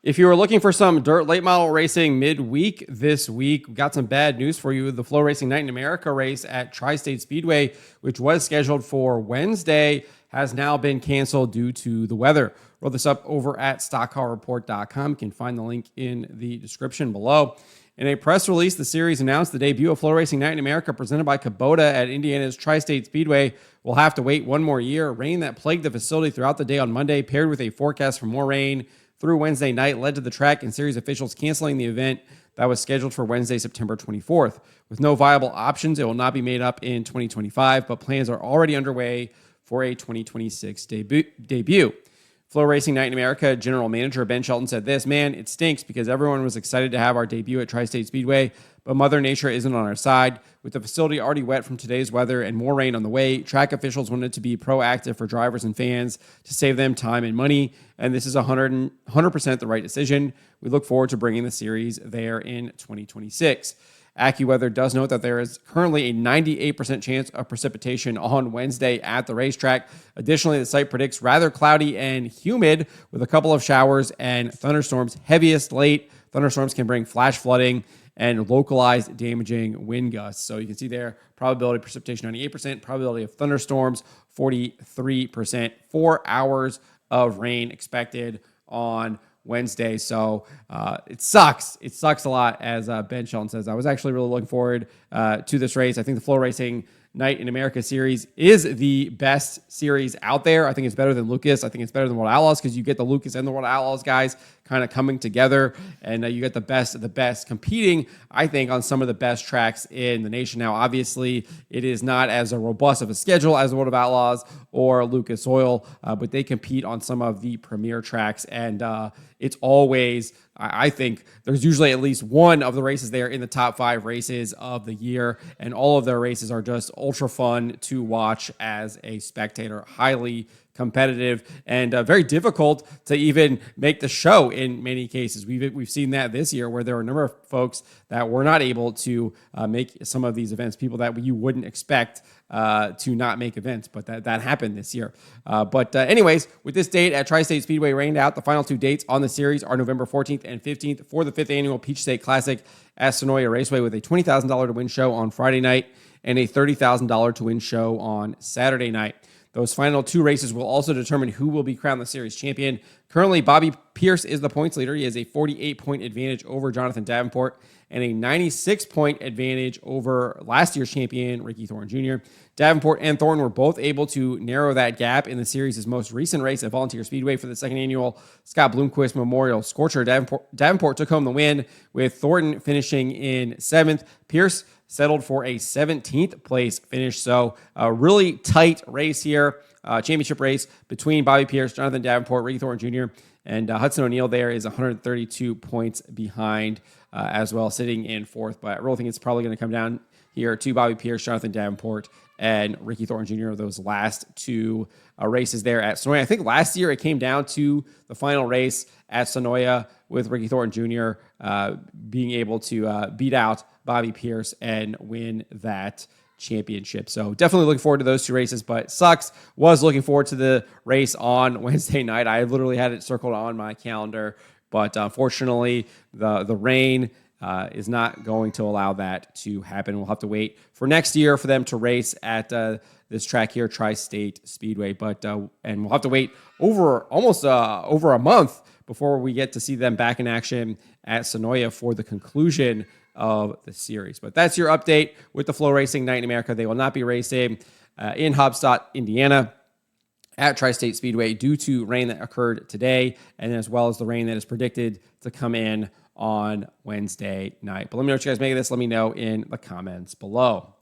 If you were looking for some dirt late model racing midweek this week, we got some bad news for you. The FloRacing Night in America race at Tri-State Speedway, which was scheduled for Wednesday, has now been canceled due to the weather. Roll this up over at stockcarreport.com. You can find the link in the description below. In a press release, the series announced the debut of FloRacing Night in America presented by Kubota at Indiana's Tri-State Speedway will have to wait one more year. Rain that plagued the facility throughout the day on Monday, paired with a forecast for more rain through Wednesday night, led to the track and series officials canceling the event that was scheduled for Wednesday, September 24th. With no viable options, it will not be made up in 2025, but plans are already underway for a 2026 debut. FloRacing Night in America general manager Ben Shelton said this: "Man, it stinks because everyone was excited to have our debut at Tri-State Speedway, but Mother Nature isn't on our side. With the facility already wet from today's weather and more rain on the way, track officials wanted to be proactive for drivers and fans to save them time and money, and this is 100% the right decision. We look forward to bringing the series there in 2026. AccuWeather does note that there is currently a 98% chance of precipitation on Wednesday at the racetrack. Additionally, the site predicts rather cloudy and humid with a couple of showers and thunderstorms. Heaviest late thunderstorms can bring flash flooding and localized damaging wind gusts." So you can see there, probability of precipitation 98%, probability of thunderstorms 43%, 4 hours of rain expected on Wednesday. So it sucks. It sucks a lot, as Ben Shelton says. I was actually really looking forward to this race. I think the FloRacing Night in America series is the best series out there. I think it's better than Lucas. I think it's better than World Outlaws because you get the Lucas and the World Outlaws guys kind of coming together, and you get the best of the best competing, I think, on some of the best tracks in the nation. Now, obviously, it is not as a robust of a schedule as the World of Outlaws or Lucas Oil, but they compete on some of the premier tracks, and it's always, I think, there's usually at least one of the races there in the top 5 races of the year, and all of their races are just ultra fun to watch as a spectator. Highly competitive and very difficult to even make the show in many cases. We've seen that this year where there are a number of folks that were not able to make some of these events, people that you wouldn't expect to not make events, but that happened this year. But anyways, with this date at Tri-State Speedway rained out, the final 2 dates on the series are November 14th and 15th for the 5th annual Peach State Classic at Sonoya Raceway, with a $20,000 to win show on Friday night and a $30,000 to win show on Saturday night. Those final 2 races will also determine who will be crowned the series champion. Currently, Bobby Pierce is the points leader. He has a 48-point advantage over Jonathan Davenport and a 96-point advantage over last year's champion, Ricky Thornton Jr. Davenport and Thornton were both able to narrow that gap in the series' most recent race at Volunteer Speedway for the 2nd annual Scott Bloomquist Memorial Scorcher. Davenport took home the win, with Thornton finishing in 7th. Pierce settled for a 17th place finish. So a really tight race here, championship race between Bobby Pierce, Jonathan Davenport, Ricky Thornton Jr., and Hudson O'Neal there is 132 points behind as well, sitting in 4th. But I really think it's probably going to come down here to Bobby Pierce, Jonathan Davenport, and Ricky Thornton Jr., those last 2 races there at Sonoya. I think last year it came down to the final race at Sonoya with Ricky Thornton Jr. Being able to beat out Bobby Pierce and win that championship. So definitely looking forward to those 2 races, but sucks. Was looking forward to the race on Wednesday night. I literally had it circled on my calendar, but unfortunately the rain is not going to allow that to happen. We'll have to wait for next year for them to race at this track here, Tri-State Speedway. But and we'll have to wait over a month before we get to see them back in action at Sonoya for the conclusion of the series. But that's your update with the FloRacing Night in America. They will not be racing in Hobstadt, Indiana, at Tri-State Speedway due to rain that occurred today, and as well as the rain that is predicted to come in on Wednesday night. But let me know what you guys make of this. Let me know in the comments below.